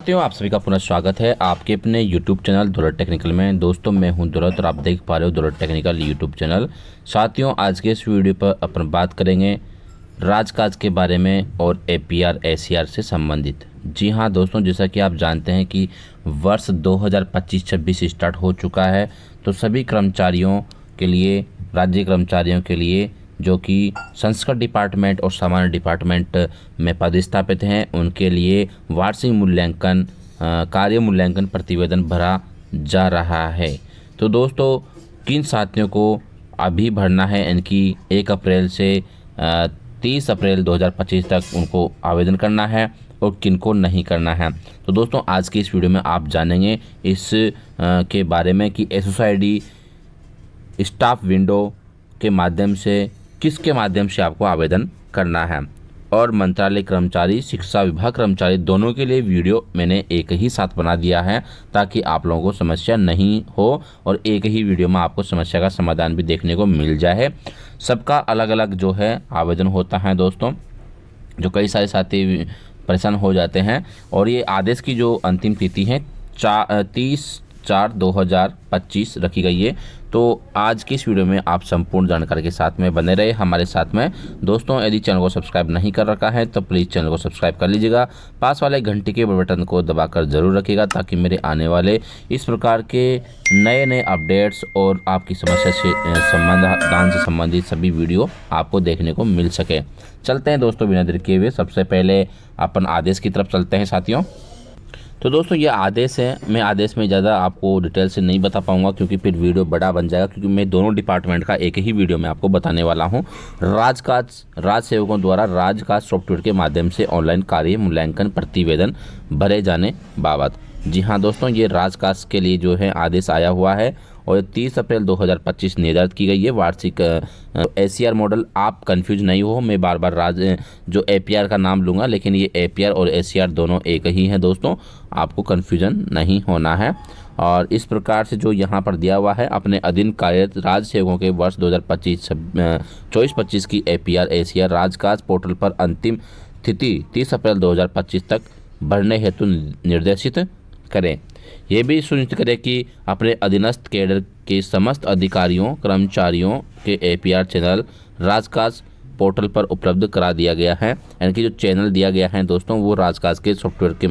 साथियों, आप सभी का पुनः स्वागत है आपके अपने YouTube चैनल दुलत टेक्निकल में। दोस्तों, मैं हूं दुलत और आप देख पा रहे हो दुलत टेक्निकल YouTube चैनल। साथियों, आज के इस वीडियो पर अपन बात करेंगे राजकाज के बारे में और APR ACR से संबंधित। जी हां दोस्तों, जैसा कि आप जानते हैं कि वर्ष 2025-26 स्टार्ट हो चुका है, तो सभी कर्मचारियों के लिए, राज्य कर्मचारियों के लिए जो कि संस्कृत डिपार्टमेंट और सामान्य डिपार्टमेंट में पदस्थापित हैं, उनके लिए वार्षिक मूल्यांकन कार्य मूल्यांकन प्रतिवेदन भरा जा रहा है। तो दोस्तों, किन साथियों को अभी भरना है, इनकी 1 अप्रैल से 30 अप्रैल 2025 तक उनको आवेदन करना है और किन को नहीं करना है। तो दोस्तों, आज की इस वीडियो में आप जानेंगे इस के बारे में कि SSID स्टाफ विंडो के माध्यम से किसके माध्यम से आपको आवेदन करना है, और मंत्रालय कर्मचारी, शिक्षा विभाग कर्मचारी दोनों के लिए वीडियो मैंने एक ही साथ बना दिया है ताकि आप लोगों को समस्या नहीं हो और एक ही वीडियो में आपको समस्या का समाधान भी देखने को मिल जाए। सबका अलग अलग जो है आवेदन होता है दोस्तों, जो कई सारे साथी परेशान हो जाते हैं। और ये आदेश की जो अंतिम तिथि है 30/4/2025 रखी गई है। तो आज की इस वीडियो में आप संपूर्ण जानकारी के साथ में बने रहे हमारे साथ में। दोस्तों, यदि चैनल को सब्सक्राइब नहीं कर रखा है तो प्लीज़ चैनल को सब्सक्राइब कर लीजिएगा। पास वाले घंटी के बटन को दबाकर ज़रूर रखिएगा ताकि मेरे आने वाले इस प्रकार के नए नए अपडेट्स और आपकी समस्या से समाधान से संबंधित सभी वीडियो आपको देखने को मिल सके। चलते हैं दोस्तों, बिना देर किए हुए सबसे पहले अपन आदेश की तरफ चलते हैं साथियों। तो दोस्तों, ये आदेश है। मैं आदेश में ज़्यादा आपको डिटेल से नहीं बता पाऊंगा क्योंकि फिर वीडियो बड़ा बन जाएगा, क्योंकि मैं दोनों डिपार्टमेंट का एक ही वीडियो में आपको बताने वाला हूं। राज सेवकों द्वारा राजकाज सॉफ्टवेयर के माध्यम से ऑनलाइन कार्य मूल्यांकन प्रतिवेदन भरे जाने बाबत। जी हाँ दोस्तों, ये राजकाज के लिए जो है आदेश आया हुआ है और 30 अप्रैल 2025 निर्धारित की गई है वार्षिक ACR मॉडल। आप कंफ्यूज नहीं हो, मैं बार बार जो APR का नाम लूँगा, लेकिन ये APR और ACR दोनों एक ही हैं दोस्तों, आपको कंफ्यूजन नहीं होना है। और इस प्रकार से जो यहाँ पर दिया हुआ है, अपने अधीन कार्यरत राज सेवकों के वर्ष 2024-25 की APR ACR राजकाज पोर्टल पर अंतिम तिथि 30 अप्रैल 2025 तक भरने हेतु निर्देशित करें। ये भी सुनिश्चित करें कि अपने अधीनस्थ कैडर के समस्त अधिकारियों कर्मचारियों के APR चैनल राजकाज पोर्टल पर उपलब्ध करा दिया गया है। यानी कि जो चैनल दिया गया है दोस्तों, वो राजकाज के सॉफ्टवेयर के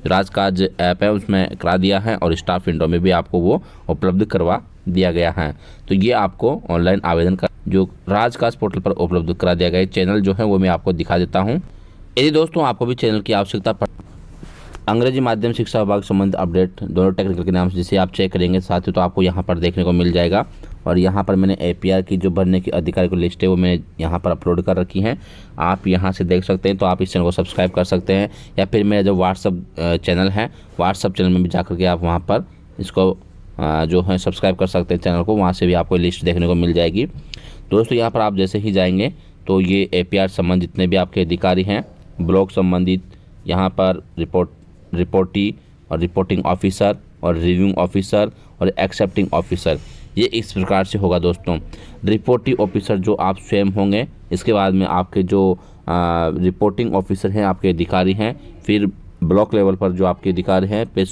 राजकाज ऐप है उसमें करा दिया है, और स्टाफ विंडो में भी आपको वो उपलब्ध करवा दिया गया है। तो ये आपको ऑनलाइन आवेदन का जो राजकाज पोर्टल पर उपलब्ध करा दिया गया चैनल जो है वो मैं आपको दिखा देता हूँ। यदि दोस्तों आपको भी चैनल की आवश्यकता अंग्रेजी माध्यम शिक्षा विभाग संबंधित अपडेट दोनों टेक्निकल के नाम से जिसे आप चेक करेंगे साथियों, तो आपको यहाँ पर देखने को मिल जाएगा। और यहाँ पर मैंने APR की जो भरने की अधिकारी की लिस्ट है वो मैंने यहाँ पर अपलोड कर रखी है, आप यहाँ से देख सकते हैं। तो आप इस चैनल को सब्सक्राइब कर सकते हैं, या फिर मेरा जो व्हाट्सअप चैनल है, व्हाट्सअप चैनल में भी जाकर के आप वहाँ पर इसको जो है सब्सक्राइब कर सकते हैं चैनल को, वहाँ से भी आपको लिस्ट देखने को मिल जाएगी। दोस्तों, यहाँ पर आप जैसे ही जाएंगे तो ये APR संबंधित जितने भी आपके अधिकारी हैं, ब्लॉक संबंधित, यहाँ पर रिपोर्टी और रिपोर्टिंग ऑफिसर और रिव्यूइंग ऑफिसर और एक्सेप्टिंग ऑफिसर, ये इस प्रकार से होगा दोस्तों। रिपोर्टिंग ऑफिसर जो आप स्वयं होंगे, इसके बाद में आपके जो रिपोर्टिंग ऑफिसर हैं आपके अधिकारी हैं, फिर ब्लॉक लेवल पर जो आपके अधिकारी हैं, फिर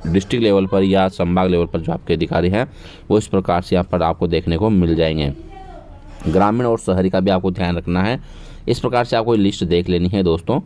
डिस्ट्रिक्ट लेवल पर या संभाग लेवल पर जो आपके अधिकारी हैं, वो इस प्रकार से यहाँ पर आपको देखने को मिल जाएंगे। ग्रामीण और शहरी का भी आपको ध्यान रखना है। इस प्रकार से आपको लिस्ट देख लेनी है दोस्तों,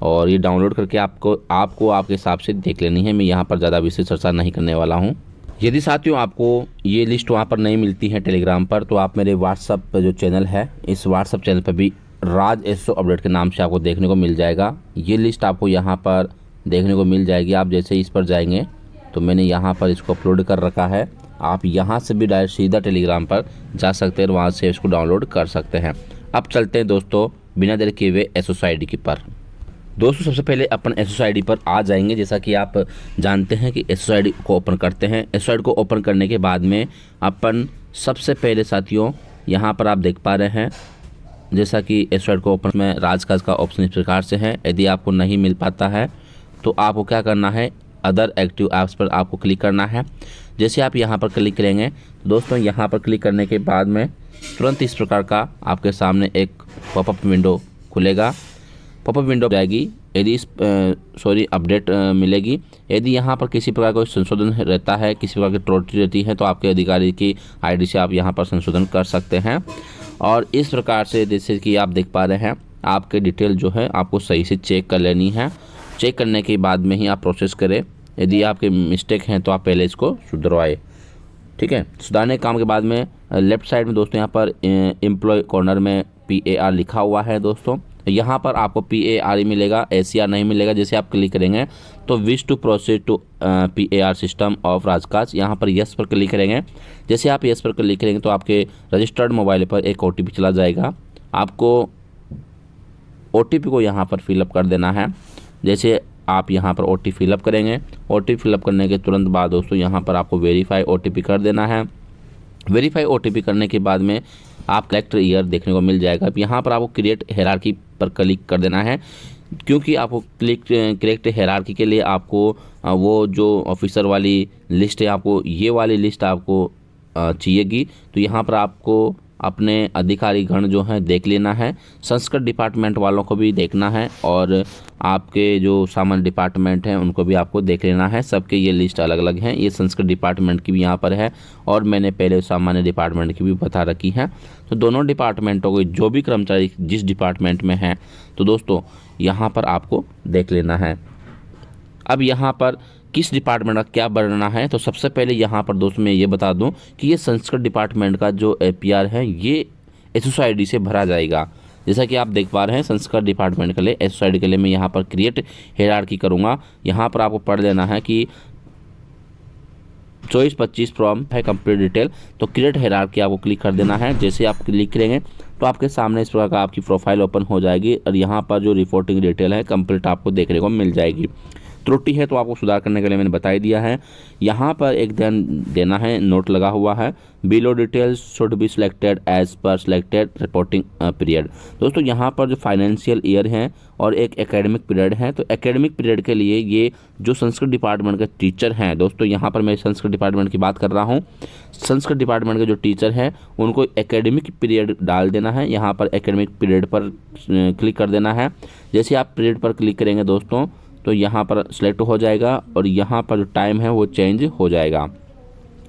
और ये डाउनलोड करके आपको आपके हिसाब से देख लेनी है। मैं यहाँ पर ज़्यादा विशेष चर्चा नहीं करने वाला हूँ। यदि साथियों आपको ये लिस्ट वहाँ पर नहीं मिलती है टेलीग्राम पर, तो आप मेरे व्हाट्सअप जो चैनल है, इस व्हाट्सअप चैनल पर भी राज SO अपडेट के नाम से आपको देखने को मिल जाएगा। ये लिस्ट आपको यहाँ पर देखने को मिल जाएगी। आप जैसे इस पर जाएंगे तो मैंने यहाँ पर इसको अपलोड कर रखा है, आप यहाँ से भी डायरेक्ट सीधा टेलीग्राम पर जा सकते हैं और वहाँ से इसको डाउनलोड कर सकते हैं। अब चलते हैं दोस्तों बिना देर किए हुए SSID की पर। दोस्तों, सबसे पहले अपन SSID पर आ जाएंगे। जैसा कि आप जानते हैं कि SSID को ओपन करते हैं। SSID को ओपन करने के बाद में अपन सबसे पहले साथियों यहाँ पर आप देख पा रहे हैं, जैसा कि SSID को ओपन में राजकाज का ऑप्शन इस प्रकार से है। यदि आपको नहीं मिल पाता है तो आपको क्या करना है, अदर एक्टिव ऐप्स पर आपको क्लिक करना है। जैसे आप यहाँ पर क्लिक करेंगे तो दोस्तों यहाँ पर क्लिक करने के बाद में तुरंत इस प्रकार का आपके सामने एक पॉपअप विंडो खुलेगा। पॉपअप विंडो जाएगी यदि अपडेट मिलेगी। यदि यहाँ पर किसी प्रकार का कोई संशोधन रहता है, किसी प्रकार की त्रुटि रहती है, तो आपके अधिकारी की आईडी से आप यहाँ पर संशोधन कर सकते हैं। और इस प्रकार से जैसे कि आप देख पा रहे हैं, आपके डिटेल जो है आपको सही से चेक कर लेनी है। चेक करने के बाद में ही आप प्रोसेस करें। यदि आपके मिस्टेक हैं तो आप पहले इसको सुधरवाएं। ठीक है, सुधारने के काम के बाद में लेफ्ट साइड में दोस्तों यहाँ पर एम्प्लॉय कॉर्नर में PAR लिखा हुआ है दोस्तों। यहाँ पर आपको PAR ही मिलेगा, SCR नहीं मिलेगा। जैसे आप क्लिक करेंगे तो wish to proceed to PAR system of Rajkaj, यहाँ पर यस पर क्लिक करेंगे। जैसे आप यस पर क्लिक करेंगे तो आपके रजिस्टर्ड मोबाइल पर एक OTP चला जाएगा। आपको OTP को यहाँ पर फिलअप कर देना है। जैसे आप यहाँ पर OTP फिलअप करेंगे, OTP फिलअप करने के तुरंत बाद दोस्तों यहाँ पर आपको वेरीफाई OTP कर देना है। वेरीफाई OTP करने के बाद में आप कलेक्टर ईयर देखने को मिल जाएगा। अब यहाँ पर आपको क्रिएट हायरार्की पर क्लिक कर देना है, क्योंकि आपको क्रिएट हायरार्की के लिए आपको वो जो ऑफिसर वाली लिस्ट है, आपको ये वाली लिस्ट आपको चाहिएगी। तो यहाँ पर आपको अपने अधिकारी गण जो हैं देख लेना है, संस्कृत डिपार्टमेंट वालों को भी देखना है, और आपके जो सामान्य डिपार्टमेंट हैं उनको भी आपको देख लेना है। सबके ये लिस्ट अलग अलग हैं। ये संस्कृत डिपार्टमेंट की भी यहाँ पर है, और मैंने पहले सामान्य डिपार्टमेंट की भी बता रखी है। तो दोनों डिपार्टमेंटों को जो भी कर्मचारी जिस डिपार्टमेंट में हैं, तो दोस्तों यहाँ पर आपको देख लेना है। अब यहाँ पर किस डिपार्टमेंट का क्या बढ़ना है, तो सबसे पहले यहाँ पर दोस्तों मैं ये बता दूं कि ये संस्कृत डिपार्टमेंट का जो APR है ये SSID से भरा जाएगा। जैसा कि आप देख पा रहे हैं, संस्कृत डिपार्टमेंट के लिए SSID के लिए मैं यहाँ पर क्रिएट हायरार्की करूँगा। यहाँ पर आपको पढ़ लेना है कि 24-25 फ्रॉम है कंप्लीट डिटेल, तो क्रिएट हायरार्की आपको क्लिक कर देना है। जैसे आप क्लिक करेंगे तो आपके सामने इस प्रकार का आपकी प्रोफाइल ओपन हो जाएगी, और यहाँ पर जो रिपोर्टिंग डिटेल है कंप्लीट आपको देखने को मिल जाएगी। त्रुटि है तो आपको सुधार करने के लिए मैंने बता ही दिया है। यहाँ पर एक ध्यान देना है, नोट लगा हुआ है, below details should be selected as per selected reporting period. दोस्तों यहाँ पर जो फाइनेंशियल ईयर है और एक एकेडमिक पीरियड है, तो एकेडमिक पीरियड के लिए ये जो संस्कृत डिपार्टमेंट के टीचर हैं, दोस्तों यहाँ पर मैं संस्कृत डिपार्टमेंट की बात कर रहा हूँ। संस्कृत डिपार्टमेंट के जो टीचर हैं उनको एकेडमिक पीरियड डाल देना है। यहाँ पर एकेडमिक पीरियड पर क्लिक कर देना है। जैसे आप पीरियड पर क्लिक करेंगे दोस्तों तो यहाँ पर सिलेक्ट हो जाएगा, और यहाँ पर जो टाइम है वो चेंज हो जाएगा।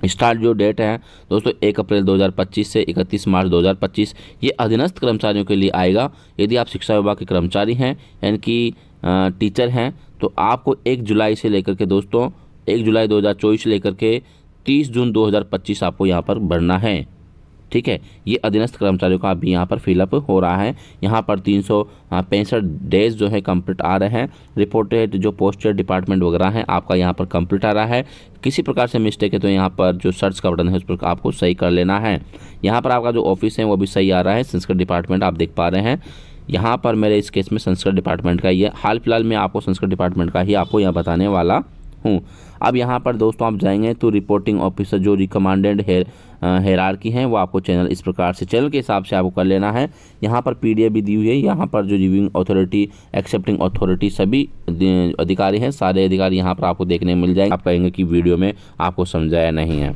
स्टार्ट जो डेट है दोस्तों 1 अप्रैल 2025 से 31 मार्च 2025, ये अधीनस्थ कर्मचारियों के लिए आएगा। यदि आप शिक्षा विभाग के कर्मचारी हैं यानी कि टीचर हैं, तो आपको 1 जुलाई से लेकर के दोस्तों 1 जुलाई 2024 से लेकर के 30 जून 2025 आपको यहाँ पर भरना है। ठीक है, ये अधीनस्थ कर्मचारियों का अभी यहाँ पर फिलअप हो रहा है। यहाँ पर 365 डेज जो है कंप्लीट आ रहे हैं। रिपोर्टेड जो पोस्टेड डिपार्टमेंट वगैरह है आपका यहाँ पर कंप्लीट आ रहा है। किसी प्रकार से मिस्टेक है तो यहाँ पर जो सर्च का बटन है उस पर आपको सही कर लेना है। यहाँ पर आपका जो ऑफिस है वो भी सही आ रहा है, संस्कृत डिपार्टमेंट आप देख पा रहे हैं। यहाँ पर मेरे इस केस में संस्कृत डिपार्टमेंट का ही है। हाल फिलहाल में आपको संस्कृत डिपार्टमेंट का ही आपको यहाँ बताने वाला हूँ। अब यहाँ पर दोस्तों आप जाएंगे तो रिपोर्टिंग ऑफिसर जो रिकमेंडेड हायरार्की है वो आपको चैनल इस प्रकार से चैनल के हिसाब से आपको कर लेना है। यहाँ पर PDF भी दी हुई है। यहाँ पर जो रिव्यूइंग अथॉरिटी, एक्सेप्टिंग अथॉरिटी सभी अधिकारी हैं, सारे अधिकारी यहाँ पर आपको देखने मिल जाएंगे। आप कहेंगे कि वीडियो में आपको समझाया नहीं है।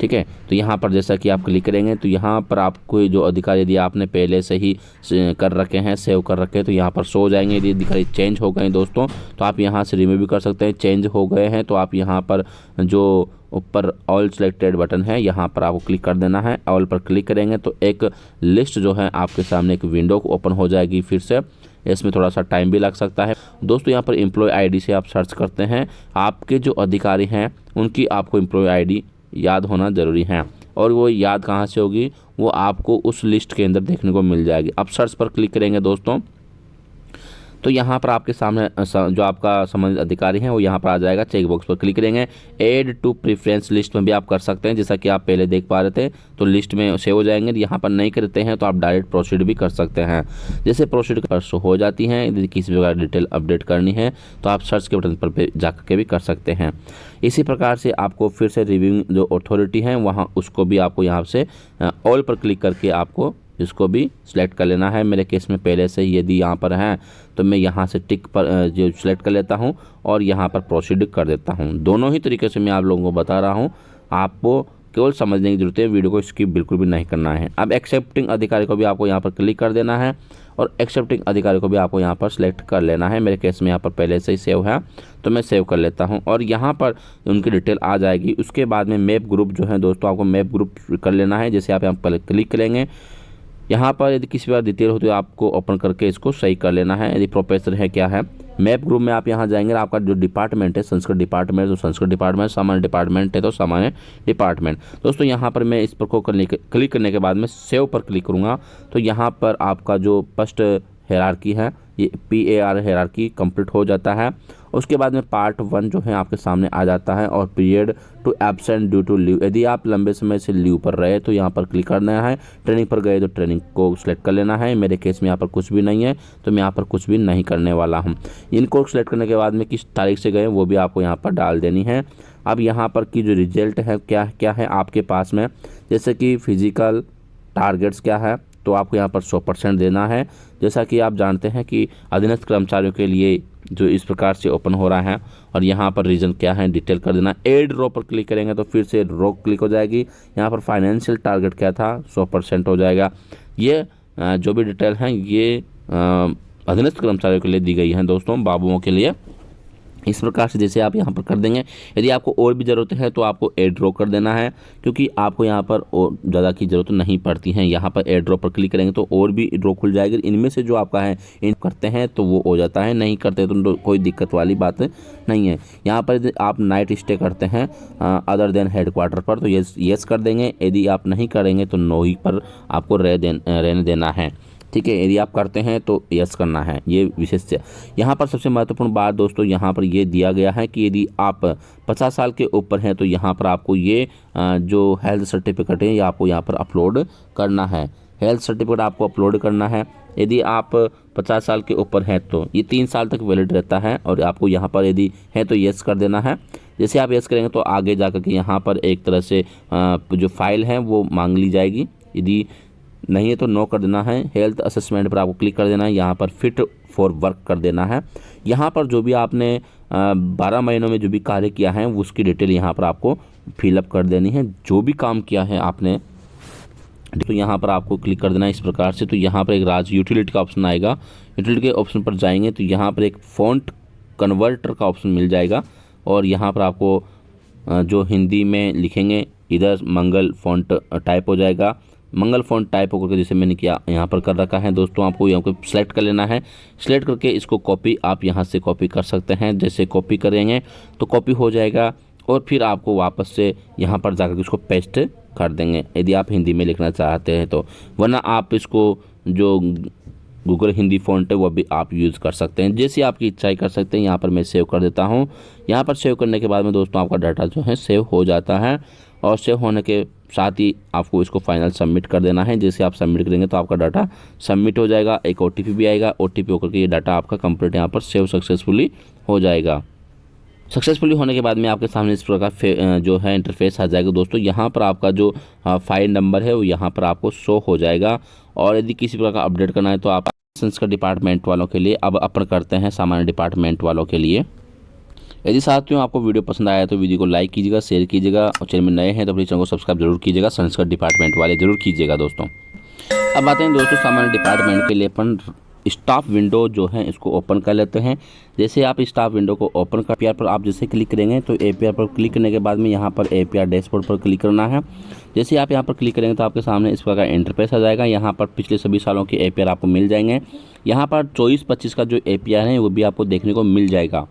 ठीक है, तो यहाँ पर जैसा कि आप क्लिक करेंगे तो यहाँ पर आपको जो अधिकारी यदि आपने पहले से ही कर रखे हैं, सेव कर रखे हैं, तो यहाँ पर शो हो जाएंगे। यदि अधिकारी चेंज हो गए दोस्तों तो आप यहाँ से रिमूव भी कर सकते हैं। चेंज हो गए हैं तो आप यहाँ पर जो ऊपर ऑल सिलेक्टेड बटन है यहाँ पर आपको क्लिक कर देना है। ऑल पर क्लिक करेंगे तो एक लिस्ट जो है आपके सामने एक विंडो ओपन हो जाएगी फिर से। इसमें थोड़ा सा टाइम भी लग सकता है दोस्तों। यहाँ पर एम्प्लॉय ID से आप सर्च करते हैं। आपके जो अधिकारी हैं उनकी आपको एम्प्लॉय ID याद होना ज़रूरी है, और वो याद कहाँ से होगी, वो आपको उस लिस्ट के अंदर देखने को मिल जाएगी। अब सर्च पर क्लिक करेंगे दोस्तों तो यहाँ पर आपके सामने जो आपका संबंधित अधिकारी हैं वो यहाँ पर आ जाएगा। चेक बॉक्स पर क्लिक करेंगे। ऐड टू प्रेफरेंस लिस्ट में भी आप कर सकते हैं, जैसा कि आप पहले देख पा रहे थे, तो लिस्ट में सेव हो जाएंगे। यहाँ पर नहीं करते हैं तो आप डायरेक्ट प्रोसीड भी कर सकते हैं। जैसे प्रोसीड कर शो हो जाती हैं। यदि किसी प्रकार डिटेल अपडेट करनी है तो आप सर्च के बटन पर जाकर के भी कर सकते हैं। इसी प्रकार से आपको फिर से रिव्यूइंग जो अथॉरिटी है वहाँ उसको भी आपको यहाँ से ऑल पर क्लिक करके आपको इसको भी सिलेक्ट कर लेना है। मेरे केस में पहले से यदि यहाँ पर है तो मैं यहाँ से टिक पर जो सिलेक्ट कर लेता हूँ और यहाँ पर प्रोसीड कर देता हूँ। दोनों ही तरीके से मैं आप लोगों को बता रहा हूँ। आपको केवल समझने की जरूरत है, वीडियो को स्किप बिल्कुल भी नहीं करना है। अब एक्सेप्टिंग अधिकारी को भी आपको यहाँ पर क्लिक कर देना है और एक्सेप्टिंग अधिकारी को भी आपको यहाँ पर सिलेक्ट कर लेना है। मेरे केस में यहाँ पर पहले से ही सेव है तो मैं सेव कर लेता हूँ और यहाँ पर उनकी डिटेल आ जाएगी। उसके बाद में मैप ग्रुप जो है दोस्तों, आपको मैप ग्रुप कर लेना है। जैसे आप यहाँ पर क्लिक करेंगे, यहाँ पर यदि किसी बार डिटेल हो तो आपको ओपन करके इसको सही कर लेना है। यदि प्रोफेसर है क्या है, मैप ग्रुप में आप यहाँ जाएंगे, आपका जो डिपार्टमेंट है संस्कृत डिपार्टमेंट तो संस्कृत डिपार्टमेंट, सामान्य डिपार्टमेंट है तो सामान्य डिपार्टमेंट। दोस्तों यहाँ पर मैं इस पर को क्लिक करने के बाद में सेव पर क्लिक करूँगा तो यहाँ पर आपका जो फर्स्ट हायरार्की है ये PAR हायरार्की कंप्लीट हो जाता है। उसके बाद में पार्ट 1 जो है आपके सामने आ जाता है और period to absent due to leave, यदि आप लंबे समय से लीव पर रहे तो यहाँ पर क्लिक करना है। ट्रेनिंग पर गए तो ट्रेनिंग को सिलेक्ट कर लेना है। मेरे केस में यहाँ पर कुछ भी नहीं है तो मैं यहाँ पर कुछ भी नहीं करने वाला हूँ। इनको सिलेक्ट करने के बाद में किस तारीख से गए वो भी आपको यहाँ पर डाल देनी है। अब यहाँ पर की जो रिजल्ट है क्या है आपके पास में, जैसे कि फिजिकल टारगेट्स क्या है तो आपको यहाँ पर 100% देना है। जैसा कि आप जानते हैं कि अधीनस्थ कर्मचारियों के लिए जो इस प्रकार से ओपन हो रहा है और यहाँ पर रीजन क्या है डिटेल कर देना। एड रो पर क्लिक करेंगे तो फिर से रो क्लिक हो जाएगी। यहाँ पर फाइनेंशियल टारगेट क्या था 100% हो जाएगा। ये जो भी डिटेल हैं ये अधीनस्थ कर्मचारियों के लिए दी गई हैं दोस्तों, बाबुओं के लिए। इस प्रकार से जैसे आप यहाँ पर कर देंगे। यदि आपको और भी ज़रूरत है तो आपको एड ड्रॉ कर देना है, क्योंकि आपको यहाँ पर और ज़्यादा की ज़रूरत नहीं पड़ती है। यहाँ पर एड ड्रॉ पर क्लिक करेंगे तो और भी ड्रॉ खुल जाएगी। इनमें से जो आपका है इन करते हैं तो वो हो जाता है, नहीं करते तो कोई दिक्कत वाली बात नहीं है। यहाँ पर यदि आप नाइट स्टे करते हैं अदर देन हेडक्वार्टर पर तो येस कर देंगे। यदि आप नहीं करेंगे तो नो ही पर आपको रहने देना है। ठीक है, यदि आप करते हैं तो यस करना है। ये विशेष यहाँ पर सबसे महत्वपूर्ण बात दोस्तों यहाँ पर ये दिया गया है कि यदि आप 50 साल के ऊपर हैं तो यहाँ पर आपको ये जो हेल्थ सर्टिफिकेट है ये आपको यहाँ पर अपलोड करना है। हेल्थ सर्टिफिकेट आपको अपलोड करना है। यदि आप 50 साल के ऊपर हैं तो ये 3 साल तक वैलिड रहता है और आपको यहाँ पर यदि है तो यस कर देना है। जैसे आप यस करेंगे तो आगे जाकर के यहाँ पर एक तरह से जो फाइल है वो मांग ली जाएगी। यदि नहीं है तो नो कर देना है। हेल्थ असेसमेंट पर आपको क्लिक कर देना है। यहाँ पर फिट फॉर वर्क कर देना है। यहाँ पर जो भी आपने 12 महीनों में जो भी कार्य किया है उसकी डिटेल यहाँ पर आपको फिलअप कर देनी है। जो भी काम किया है आपने तो यहाँ पर आपको क्लिक कर देना है इस प्रकार से। तो यहाँ पर एक राज्य यूटिलिटी का ऑप्शन आएगा। यूटिलिटी के ऑप्शन पर जाएंगे तो यहाँ पर एक फ़ॉन्ट कन्वर्टर का ऑप्शन मिल जाएगा और यहाँ पर आपको जो हिंदी में लिखेंगे इधर मंगल फ़ॉन्ट टाइप हो जाएगा। मंगल फ़ॉन्ट टाइप होकर के जैसे मैंने किया यहाँ पर कर रखा है दोस्तों, आपको यहाँ को सिलेक्ट कर लेना है। सिलेक्ट करके इसको कॉपी आप यहाँ से कॉपी कर सकते हैं। जैसे कॉपी करेंगे तो कॉपी हो जाएगा और फिर आपको वापस से यहाँ पर जाकर इसको पेस्ट कर देंगे यदि आप हिंदी में लिखना चाहते हैं तो, वरना आप इसको जो गूगल हिंदी फ़ॉन्ट है वो भी आप यूज़ कर सकते हैं। जैसी आपकी इच्छा कर सकते हैं। यहाँ पर मैं सेव कर देता हूँ। यहाँ पर सेव करने के बाद में दोस्तों आपका डाटा जो है सेव हो जाता है और सेव होने के साथ ही आपको इसको फाइनल सबमिट कर देना है। जैसे आप सबमिट करेंगे तो आपका डाटा सबमिट हो जाएगा। एक OTP भी आएगा। OTP होकर के ये डाटा आपका कंप्लीट यहाँ पर सेव सक्सेसफुली हो जाएगा। सक्सेसफुली होने के बाद में आपके सामने इस प्रकार जो है इंटरफेस आ जाएगा दोस्तों। यहाँ पर आपका जो फाइल नंबर है वो यहाँ पर आपको शो हो जाएगा। और यदि किसी प्रकार का अपडेट करना है तो आप संस्कृत डिपार्टमेंट वालों के लिए अब अपन करते हैं सामान्य डिपार्टमेंट वालों के लिए। यदि साथियों आपको वीडियो पसंद आया तो वीडियो को लाइक कीजिएगा, शेयर कीजिएगा और चैनल में नए हैं तो अपने चैनल को सब्सक्राइब जरूर कीजिएगा। संस्कृत डिपार्टमेंट वाले जरूर कीजिएगा दोस्तों। अब आते हैं दोस्तों सामान्य डिपार्टमेंट के लिए अपन स्टाफ विंडो जो है इसको ओपन कर लेते हैं। जैसे आप स्टाफ विंडो को ओपन कर APR पर आप जैसे क्लिक करेंगे तो APR पर क्लिक करने के बाद में यहाँ पर APR डैशबोर्ड पर क्लिक करना है। जैसे आप यहाँ पर क्लिक करेंगे तो आपके सामने इस प्रकार इंटरफेस आ जाएगा। यहाँ पर पिछले सभी सालों के APR आपको मिल जाएंगे। यहाँ पर 24-25 का जो APR है वो भी आपको देखने को मिल जाएगा।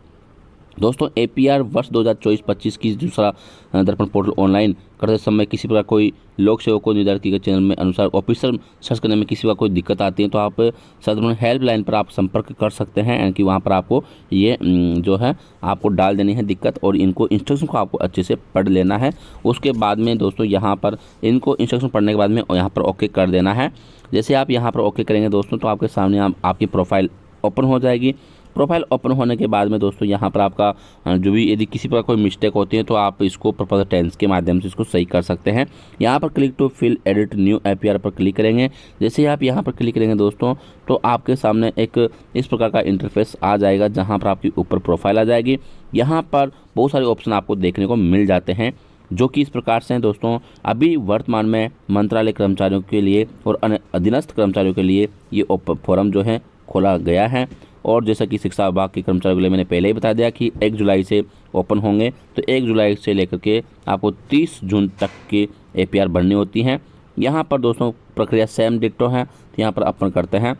दोस्तों APR वर्ष 2024-25 की दूसरा दर्पण पोर्टल ऑनलाइन करते समय किसी प्रकार कोई लोक सेवक को निर्धारित किए गए चैनल में अनुसार ऑफिसर सर्च करने में किसी प्रकार कोई दिक्कत आती है तो आप सदर्पण हेल्पलाइन पर आप संपर्क कर सकते हैं। यानी कि वहाँ पर आपको ये जो है आपको डाल देनी है दिक्कत और इनको इंस्ट्रक्शन को आपको अच्छे से पढ़ लेना है। उसके बाद में दोस्तों यहाँ पर इनको इंस्ट्रक्शन पढ़ने के बाद में यहाँ पर ओके कर देना है। जैसे आप यहाँ पर ओके करेंगे दोस्तों तो आपके सामने आपकी प्रोफाइल ओपन हो जाएगी। प्रोफाइल ओपन होने के बाद में दोस्तों यहाँ पर आपका जो भी यदि किसी प्रकार कोई मिस्टेक होती है तो आप इसको प्रॉपर टेंस के माध्यम से इसको सही कर सकते हैं। यहाँ पर click to fill edit new APR पर क्लिक करेंगे। जैसे ही आप यहाँ पर क्लिक करेंगे दोस्तों तो आपके सामने एक इस प्रकार का इंटरफेस आ जाएगा जहाँ पर आपकी ऊपर प्रोफाइल आ जाएगी। यहाँ पर बहुत सारे ऑप्शन आपको देखने को मिल जाते हैं। जो कि इस प्रकार से हैं दोस्तों। अभी वर्तमान में मंत्रालय कर्मचारियों के लिए और अधीनस्थ कर्मचारियों के लिए ये फॉर्म जो है खोला गया है। और जैसा कि शिक्षा विभाग के कर्मचारियों के लिए मैंने पहले ही बता दिया कि 1 जुलाई से ओपन होंगे, तो 1 जुलाई से लेकर के आपको 30 जून तक की APR भरनी होती हैं। यहाँ पर दोस्तों प्रक्रिया सेम डिक्टो है, तो यहाँ पर अपन करते हैं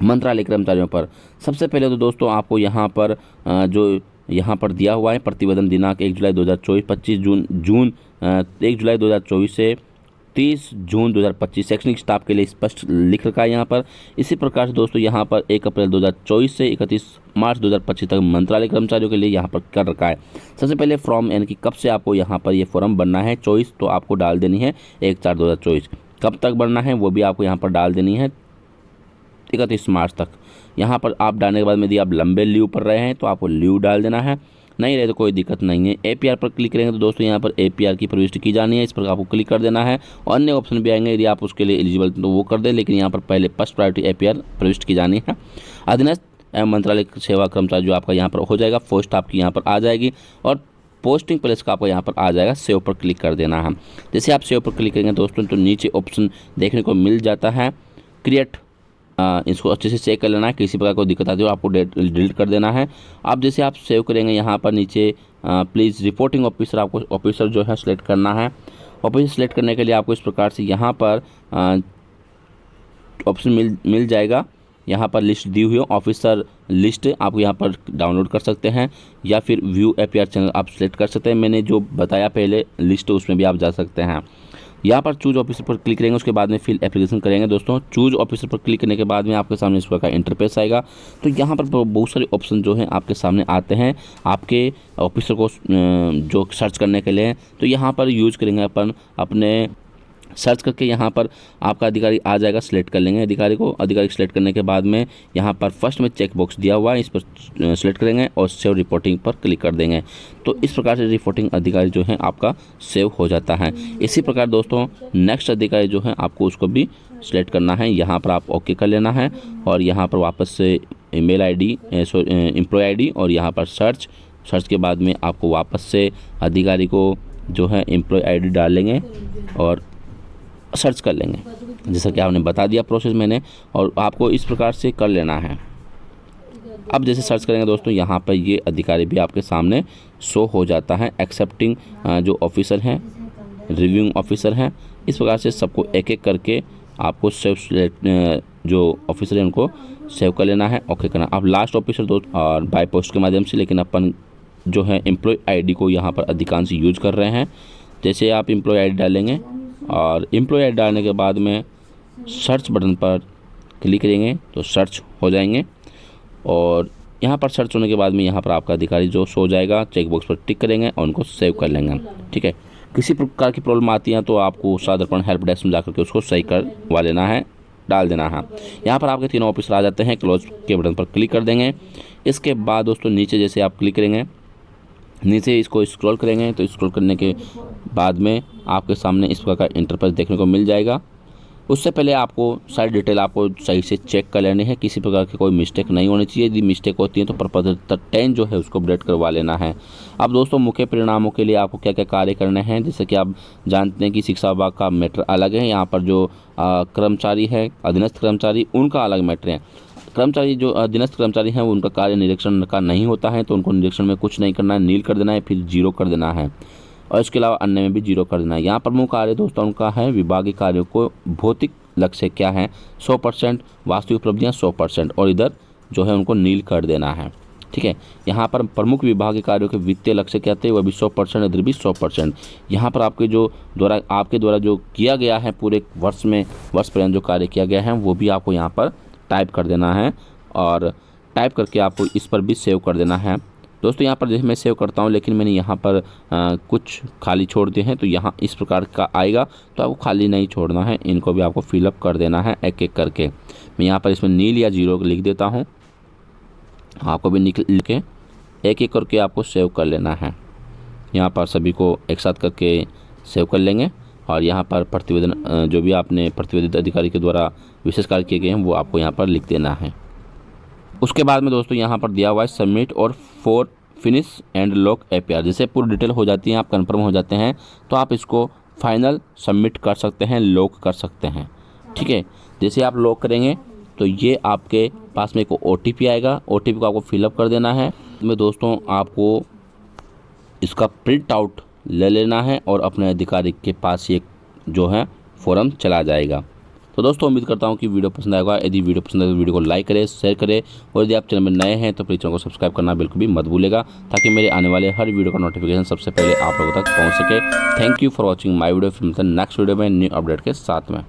मंत्रालय कर्मचारियों पर। सबसे पहले तो दोस्तों आपको यहाँ पर जो यहाँ पर दिया हुआ है प्रतिवेदन दिनांक 1 जुलाई 2024, 1 जुलाई 2024 से 30 जून 2025 शैक्षणिक स्टाफ के लिए स्पष्ट लिख रखा है यहाँ पर। इसी प्रकार से दोस्तों यहाँ पर 1 अप्रैल 2024 से 31 मार्च 2025 तक मंत्रालय कर्मचारियों के लिए यहाँ पर कर रखा है। सबसे पहले फॉर्म यानी कि कब से आपको यहाँ पर ये फॉर्म भरना है, चॉइस तो आपको डाल देनी है 1/4/2024। कब तक भरना है वो भी आपको यहाँ पर डाल देनी है 31 मार्च तक। यहाँ पर आप डालने के बाद में यदि आप लंबे लीव पर रहे हैं तो आपको लीव डाल देना है, नहीं रहे तो कोई दिक्कत नहीं है। APR पर क्लिक करेंगे तो दोस्तों यहाँ पर APR की प्रविष्टि की जानी है, इस पर आपको क्लिक कर देना है। और अन्य ऑप्शन भी आएंगे, यदि आप उसके लिए एलिजिबल तो वो कर दें, लेकिन यहाँ पर पहले फर्स्ट प्रायोरिटी APR प्रविष्ट की जानी है। अधीनस्थ एवं मंत्रालय सेवा कर्मचारी जो आपका यहाँ पर हो जाएगा, पोस्ट आपकी यहाँ पर आ जाएगी और पोस्टिंग प्लेस का आपको यहाँ पर आ जाएगा, सेव पर क्लिक कर देना है। जैसे आप सेव पर क्लिक करेंगे दोस्तों तो नीचे ऑप्शन देखने को मिल जाता है क्रिएट। इसको अच्छे से चेक कर लेना है, किसी प्रकार कोई दिक्कत आती हो आपको डिलीट कर देना है। अब जैसे आप सेव करेंगे यहाँ पर नीचे प्लीज़ रिपोर्टिंग ऑफिसर, आपको ऑफिसर जो है सिलेक्ट करना है। ऑफिसर सिलेक्ट करने के लिए आपको इस प्रकार से यहाँ पर ऑप्शन मिल जाएगा। यहाँ पर लिस्ट दी हुई है, ऑफिसर लिस्ट आप यहाँ पर डाउनलोड कर सकते हैं या फिर व्यू APR चैनल आप सिलेक्ट कर सकते हैं। मैंने जो बताया पहले लिस्ट उसमें भी आप जा सकते हैं। यहाँ पर चूज ऑफिसर पर क्लिक करेंगे, उसके बाद में फिल एप्लीकेशन करेंगे दोस्तों। चूज ऑफिसर पर क्लिक करने के बाद में आपके सामने इस प्रकार का इंटरफेस आएगा। तो यहाँ पर बहुत सारे ऑप्शन जो हैं आपके सामने आते हैं आपके ऑफिसर को जो सर्च करने के लिए। तो यहाँ पर यूज करेंगे अपन अपने सर्च करके यहाँ पर आपका अधिकारी आ जाएगा, सिलेक्ट कर लेंगे अधिकारी को। अधिकारी सिलेक्ट करने के बाद में यहाँ पर फर्स्ट में चेक बॉक्स दिया हुआ है, इस पर सिलेक्ट करेंगे और सेव रिपोर्टिंग पर क्लिक कर देंगे। तो इस प्रकार से रिपोर्टिंग अधिकारी जो है आपका सेव हो जाता है। इसी प्रकार दोस्तों नेक्स्ट अधिकारी जो है आपको उसको भी सिलेक्ट करना है, यहाँ पर आप ओके कर लेना है और यहाँ पर वापस से ईमेल ID एम्प्लॉय ID और यहाँ पर सर्च के बाद में आपको वापस से अधिकारी को जो है एम्प्लॉय ID डालेंगे और सर्च कर लेंगे, जैसा कि आपने बता दिया प्रोसेस मैंने, और आपको इस प्रकार से कर लेना है। अब जैसे सर्च करेंगे दोस्तों यहाँ पर ये अधिकारी भी आपके सामने शो हो जाता है। एक्सेप्टिंग जो ऑफिसर हैं, रिव्यूइंग ऑफिसर हैं, इस प्रकार से सबको एक एक करके आपको सेव जो ऑफिसर है उनको सेव कर लेना है, ओके करना। अब लास्ट ऑफिसर दोस्त और बाय पोस्ट के माध्यम से, लेकिन अपन जो है एम्प्लॉय ID को यहाँ पर अधिकांश यूज कर रहे हैं। जैसे आप एम्प्लॉय ID डालेंगे और एम्प्लॉय ID डालने के बाद में सर्च बटन पर क्लिक करेंगे तो सर्च हो जाएंगे और यहाँ पर सर्च होने के बाद में यहाँ पर आपका अधिकारी जो शो जाएगा, चेक बॉक्स पर टिक करेंगे और उनको सेव कर लेंगे। ठीक है, किसी प्रकार की प्रॉब्लम आती है तो आपको साधारण हेल्प डेस्क में जाकर के उसको सही करवा लेना है, डाल देना है। यहाँ पर आपके तीनों ऑफिसर आ जाते हैं, क्लोज के बटन पर क्लिक कर देंगे। इसके बाद दोस्तों नीचे जैसे आप क्लिक करेंगे, नीचे इसको स्क्रॉल करेंगे तो स्क्रॉल करने के बाद में आपके सामने इस प्रकार का इंटरफेस देखने को मिल जाएगा। उससे पहले आपको सारी डिटेल आपको सही से चेक कर लेनी है, किसी प्रकार की कोई मिस्टेक नहीं होनी चाहिए। यदि मिस्टेक होती है तो प्रपत्र 10 जो है उसको अपडेट करवा लेना है। अब दोस्तों मुख्य परिणामों के लिए आपको क्या क्या कार्य करने हैं, जैसे कि आप जानते हैं कि शिक्षा विभाग का मैटर अलग है, यहाँ पर जो कर्मचारी है अधीनस्थ कर्मचारी उनका अलग मैटर है। कर्मचारी जो अधीनस्थ कर्मचारी हैं उनका कार्य निरीक्षण का नहीं होता है, तो उनको निरीक्षण में कुछ नहीं करना है, नील कर देना है, फिर 0 कर देना है और इसके अलावा अन्य में भी 0 कर देना है। यहाँ प्रमुख कार्य दोस्तों उनका है विभागीय कार्यों को भौतिक लक्ष्य क्या है 100%, वास्तविक उपलब्धियाँ 100% और इधर जो है उनको नील कर देना है। ठीक है, यहाँ पर प्रमुख विभागीय कार्यों के वित्तीय लक्ष्य क्या थे वह भी 100%, इधर भी 100%। यहाँ पर आपके द्वारा जो किया गया है पूरे वर्ष पर्यंत जो कार्य किया गया है वो भी आपको यहाँ पर टाइप कर देना है और टाइप करके आपको इस पर भी सेव कर देना है। दोस्तों यहाँ पर जैसे मैं सेव करता हूँ, लेकिन मैंने यहाँ पर कुछ खाली छोड़ दिए हैं, तो यहाँ इस प्रकार का आएगा, तो आपको खाली नहीं छोड़ना है, इनको भी आपको फिलअप कर देना है एक एक करके। मैं यहाँ पर इसमें नील या 0 लिख देता हूँ, आपको भी लिख के एक एक करके आपको सेव कर लेना है। यहाँ पर सभी को एक साथ करके सेव कर लेंगे और यहाँ पर प्रतिवेदन जो भी आपने प्रतिवेदित अधिकारी के द्वारा विशेष कार्य किए गए हैं वो आपको यहाँ पर लिख देना है। उसके बाद में दोस्तों यहाँ पर दिया हुआ है सबमिट और for finish and lock APR। जैसे पूरी डिटेल हो जाती है, आप कंफर्म हो जाते हैं तो आप इसको फाइनल सबमिट कर सकते हैं, लॉक कर सकते हैं। ठीक है, जैसे आप लॉक करेंगे तो ये आपके पास में एक OTP आएगा। OTP को आपको फिलअप कर देना है। में दोस्तों आपको इसका प्रिंट आउट ले लेना है और अपने अधिकारी के पास ये जो है फॉर्म चला जाएगा। तो दोस्तों उम्मीद करता हूँ कि वीडियो पसंद आएगा। यदि वीडियो पसंद आए तो वीडियो को लाइक करें, शेयर करें और यदि आप चैनल में नए हैं तो प्लीज़ चैनल को सब्सक्राइब करना बिल्कुल भी मत भूलेगा, ताकि मेरे आने वाले हर वीडियो का नोटिफिकेशन सबसे पहले आप लोगों तक पहुँच सके। Thank you for watching my video. फिर मिलते हैं नेक्स्ट वीडियो में न्यू अपडेट के साथ में।